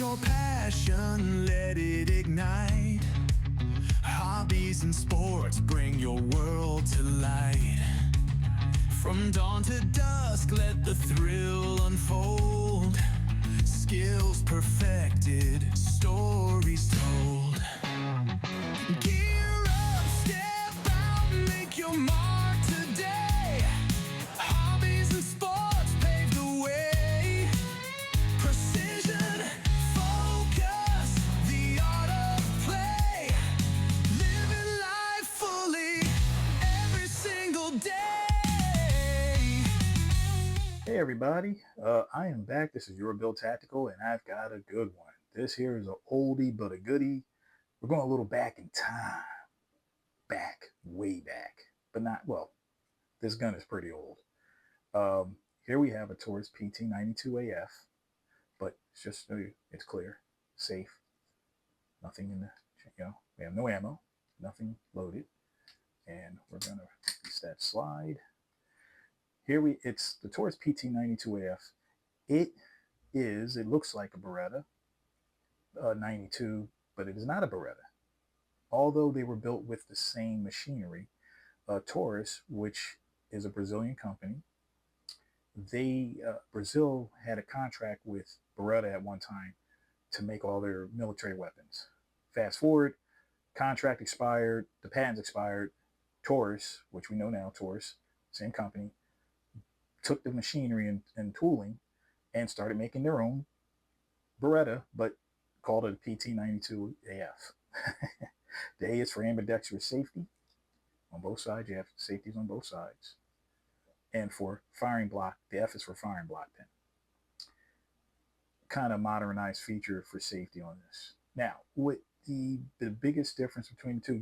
your passion, let it ignite. Hobbies and sports bring your world to light. From dawn to dusk, let the thrill unfold. Skills perfected, stories told. Gear up, step out, make your mark today. Hobbies and sports pave the way. Precision, focus, the art of play. Living life fully every single day. Hey everybody, I am back. This is Your Build Tactical, and I've got a good one. This here is an oldie but a goodie. We're going a little back in time, way back, but not well. This gun is pretty old. Here we have a Taurus PT92AF, but it's just it's clear, safe, nothing in the we have no ammo, nothing loaded, and we're gonna release that slide. It's the Taurus PT92AF. It looks like a Beretta 92, but it is not a Beretta. Although they were built with the same machinery, Taurus, which is a Brazilian company, Brazil had a contract with Beretta at one time to make all their military weapons. Fast forward, contract expired, the patents expired. Taurus, which we know now, Taurus, same company, took the machinery and tooling and started making their own Beretta, but called it a PT92AF. The A is for ambidextrous safety on both sides. You have safeties on both sides. And for firing block, the F is for firing block pin. Kind of modernized feature for safety on this. Now, what the biggest difference between the two,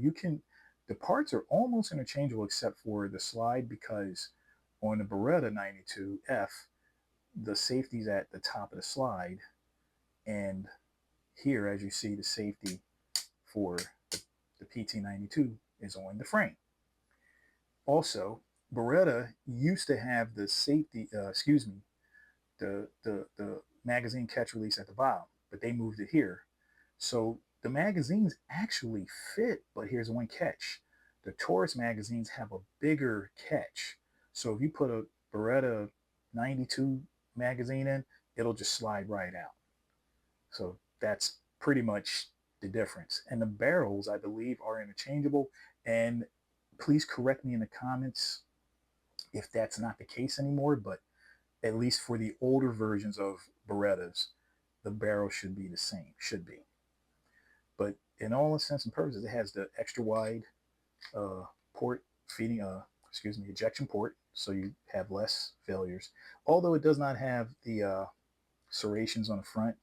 the parts are almost interchangeable except for the slide, because on the Beretta 92F, the safety's at the top of the slide, and here, as you see, the safety for the PT92 is on the frame. Also, Beretta used to have the safety, the magazine catch release at the bottom, but they moved it here. So the magazines actually fit, but here's one catch. The Taurus magazines have a bigger catch. So if you put a Beretta 92 magazine in, it'll just slide right out. So that's pretty much the difference. And the barrels, I believe, are interchangeable. And please correct me in the comments if that's not the case anymore, but at least for the older versions of Berettas, the barrel should be the same, But in all intents and purposes, it has the extra wide port ejection port, so you have less failures. Although it does not have the serrations on the front,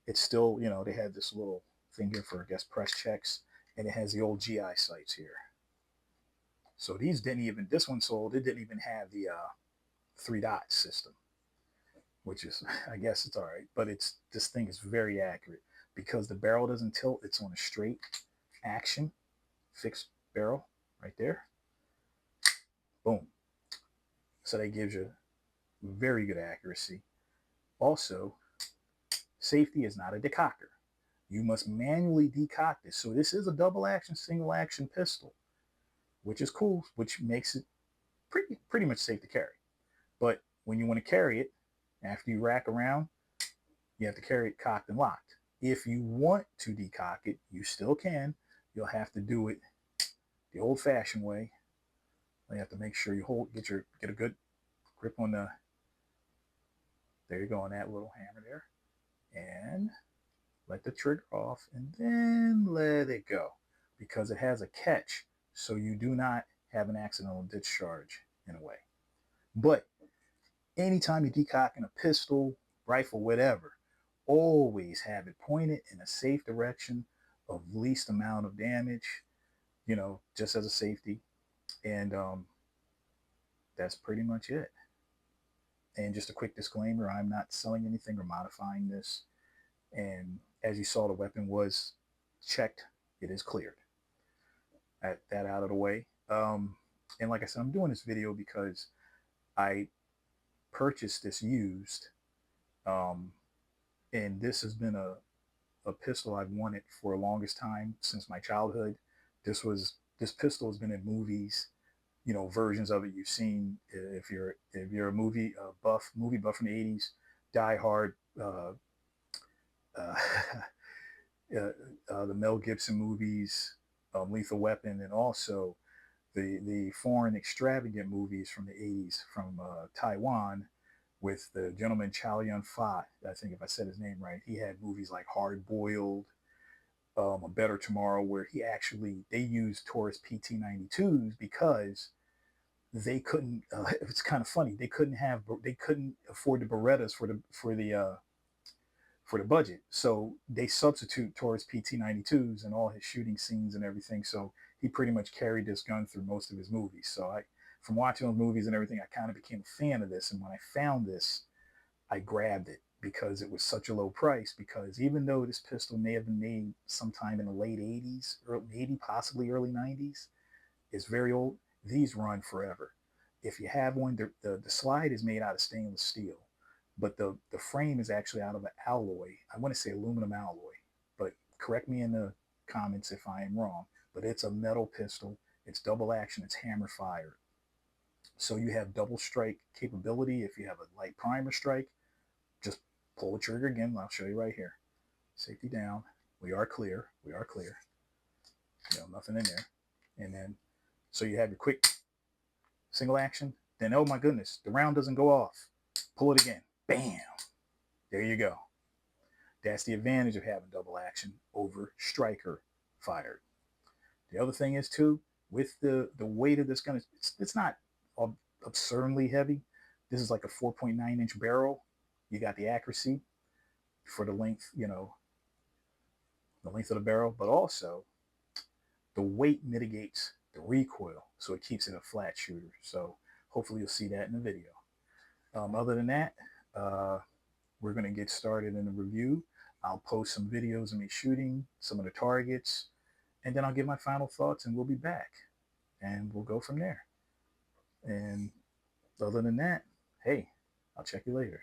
it's still, they had this little thing here for, I guess, press checks, and it has the old GI sights here. So this one sold, it didn't even have the 3 dot system, which is, I guess it's all right, but this thing is very accurate because the barrel doesn't tilt. It's on a straight action, fixed barrel right there. Boom. So that gives you very good accuracy. Also, safety is not a decocker. You must manually decock this. So this is a double action, single action pistol, which is cool, which makes it pretty much safe to carry. But when you want to carry it, after you rack around, you have to carry it cocked and locked. If you want to decock it, you still can. You'll have to do it the old-fashioned way. You have to make sure you get a good grip on there you go, on that little hammer there. And let the trigger off, and then let it go, because it has a catch, so you do not have an accidental discharge in a way. But anytime you're decocking a pistol, rifle, whatever, always have it pointed in a safe direction of least amount of damage, just as a safety. And that's pretty much it. And just a quick disclaimer, I'm not selling anything or modifying this. And as you saw, the weapon was checked. It is cleared. That out of the way. And like I said, I'm doing this video because I purchased this used And this has been a pistol I've wanted for the longest time since my childhood. This pistol has been in movies, you know, versions of it you've seen. If you're a movie buff from the '80s, Die Hard, uh, the Mel Gibson movies, Lethal Weapon, and also the foreign extravagant movies from the '80s from Taiwan with the gentleman Chow Yun Fat. I think if I said his name right, he had movies like Hard Boiled, A Better Tomorrow, where they used Taurus PT92s because they couldn't. It's kind of funny. They couldn't afford the Berettas for the budget. So they substitute Taurus PT92s in all his shooting scenes and everything. So he pretty much carried this gun through most of his movies. So from watching those movies and everything, I kind of became a fan of this. And when I found this, I grabbed it because it was such a low price. Because even though this pistol may have been made sometime in the late '80s, or maybe possibly early '90s, it's very old. These run forever. If you have one, the slide is made out of stainless steel, but the frame is actually out of an alloy. I want to say aluminum alloy, but correct me in the comments if I am wrong. But it's a metal pistol. It's double action. It's hammer fired. So you have double strike capability. If you have a light primer strike, just pull the trigger again. I'll show you right here. Safety down. We are clear. We are clear. Nothing in there. And then, so you have your quick single action. Then, oh my goodness, the round doesn't go off. Pull it again. Bam. There you go. That's the advantage of having double action over striker fired. The other thing is too, with the weight of this gun, it's not absurdly heavy. This is like a 4.9-inch barrel. You got the accuracy for the length, the length of the barrel, but also the weight mitigates the recoil, so it keeps it a flat shooter. So hopefully you'll see that in the video. Other than that, we're going to get started in the review. I'll post some videos of me shooting some of the targets, and then I'll give my final thoughts, and we'll be back, and we'll go from there. And other than that, hey, I'll check you later.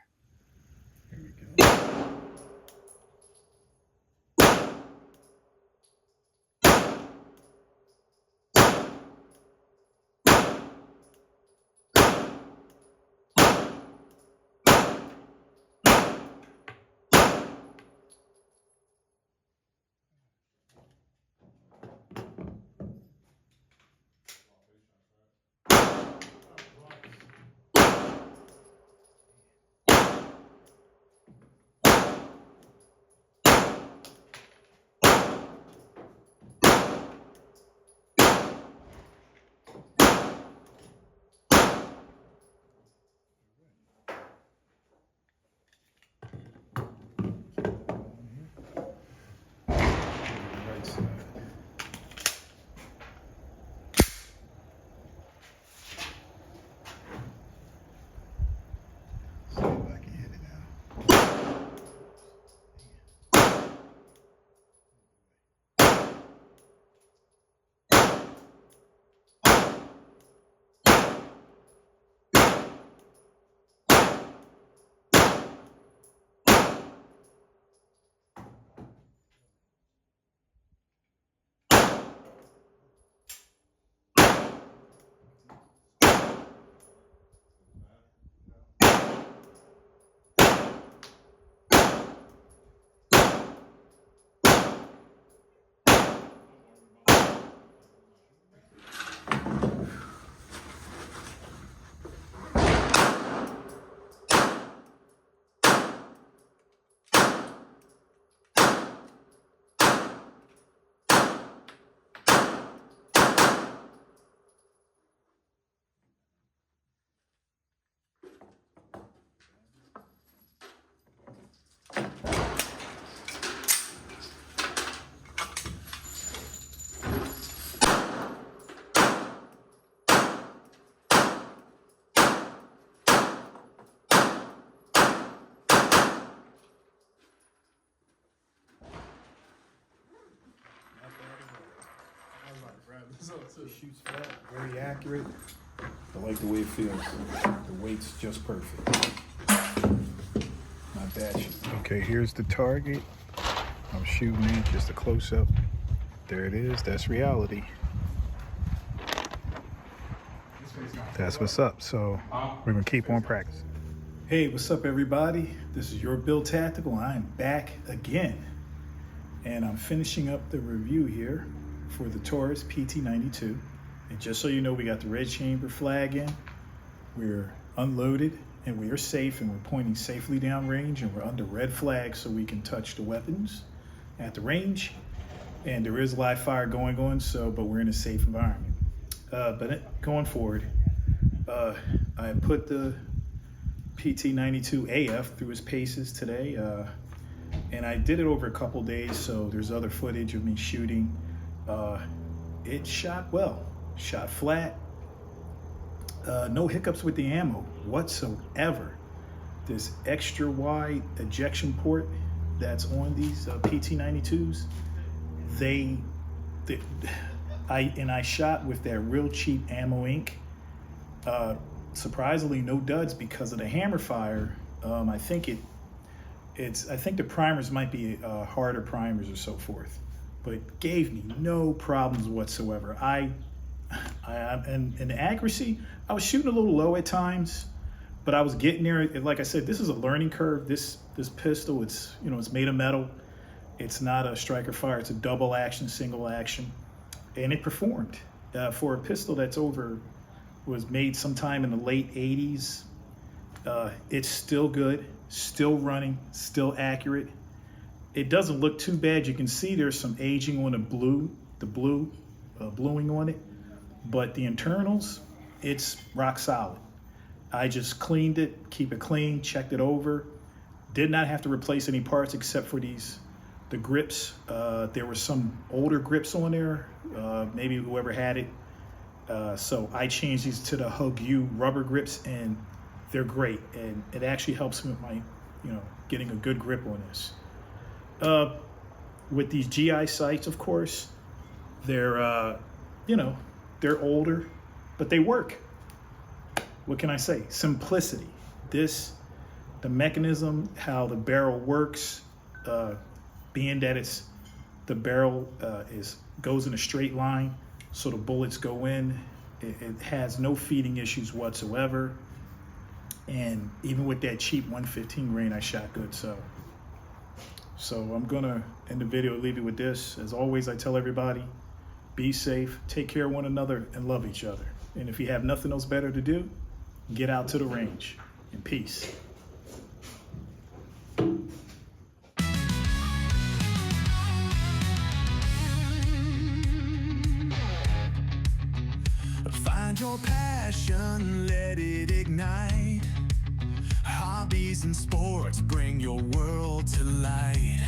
Here we go. Right side. See if I can hit it now. It shoots flat, very accurate. I like the way it feels. The weight's just perfect. Not that shoot. Okay, here's the target. I'm shooting it, just a close-up. There it is. That's reality. That's what's up. So we're gonna keep on practicing. Hey, what's up, everybody? This is your Bill Tactical. I am back again, and I'm finishing up the review here for the Taurus PT92. And just so you know, we got the red chamber flag in. We're unloaded and we are safe, and we're pointing safely down range, and we're under red flag so we can touch the weapons at the range. And there is live fire going on, but we're in a safe environment. Going forward, I put the PT92AF through his paces today, and I did it over a couple days, so there's other footage of me shooting. It shot well, shot flat, no hiccups with the ammo whatsoever. This extra wide ejection port that's on these PT92s, I shot with that real cheap ammo ink. Surprisingly, no duds because of the hammer fire. I think the primers might be harder primers or so forth, but it gave me no problems whatsoever. And the accuracy, I was shooting a little low at times, but I was getting there. Like I said, this is a learning curve. This pistol, it's made of metal. It's not a striker fire. It's a double action, single action, and it performed for a pistol that's was made sometime in the late 80s. It's still good, still running, still accurate. It doesn't look too bad. You can see there's some aging on the bluing on it, but the internals, it's rock solid. I just cleaned it, keep it clean, checked it over. Did not have to replace any parts except for the grips. There were some older grips on there, maybe whoever had it. So I changed these to the Hug U rubber grips, and they're great. And it actually helps me with my, getting a good grip on this. With these GI sights, of course, they're older, but they work. What can I say? Simplicity. The mechanism, how the barrel works, being that the barrel goes in a straight line, so the bullets go in. It has no feeding issues whatsoever. And even with that cheap 115 grain, I shot good. So I'm gonna end the video, leave you with this. As always, I tell everybody, be safe, take care of one another, and love each other. And if you have nothing else better to do, get out to the range. And peace. Find your passion, let it ignite. Hobbies and sports bring your world to light.